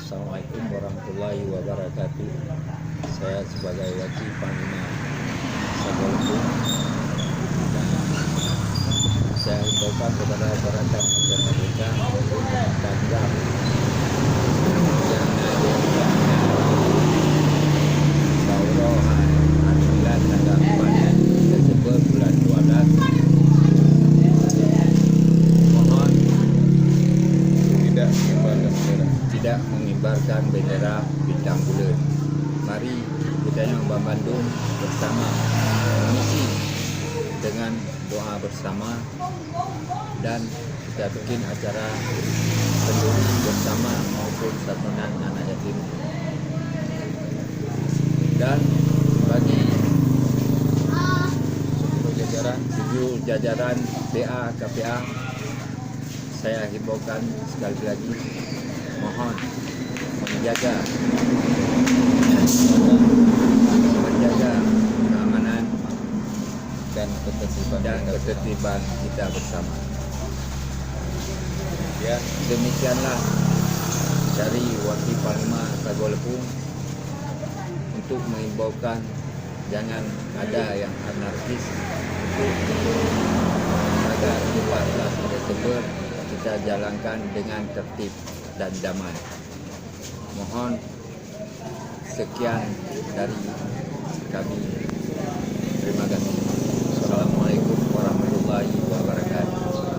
Assalamualaikum warahmatullahi wabarakatuh. Saya sebagai Wakil Panglima Sagolpung, dan saya himbaukan kepada masyarakat mereka untuk tanggap yang ada Saurohan Anilan tanggal 4 Desember bulan 12. Mohon tidak mengibarkan bendera bintang bulan. Mari kita yang Bandung bersama mengisi dengan doa bersama, dan kita bikin acara penduri bersama maupun santunan anak yatim. Dan bagi seluruh jajaran BA KPA, saya himbaukan sekali lagi, mohon menjaga keamanan dan ketertiban kita bersama. Ya, demikianlah dari Wakil Panglima Sagolpung untuk mengimbaukan jangan ada yang anarkis, agar 14 Desember kita jalankan dengan tertib dan damai. Mohon sekian dari kami. Terima kasih.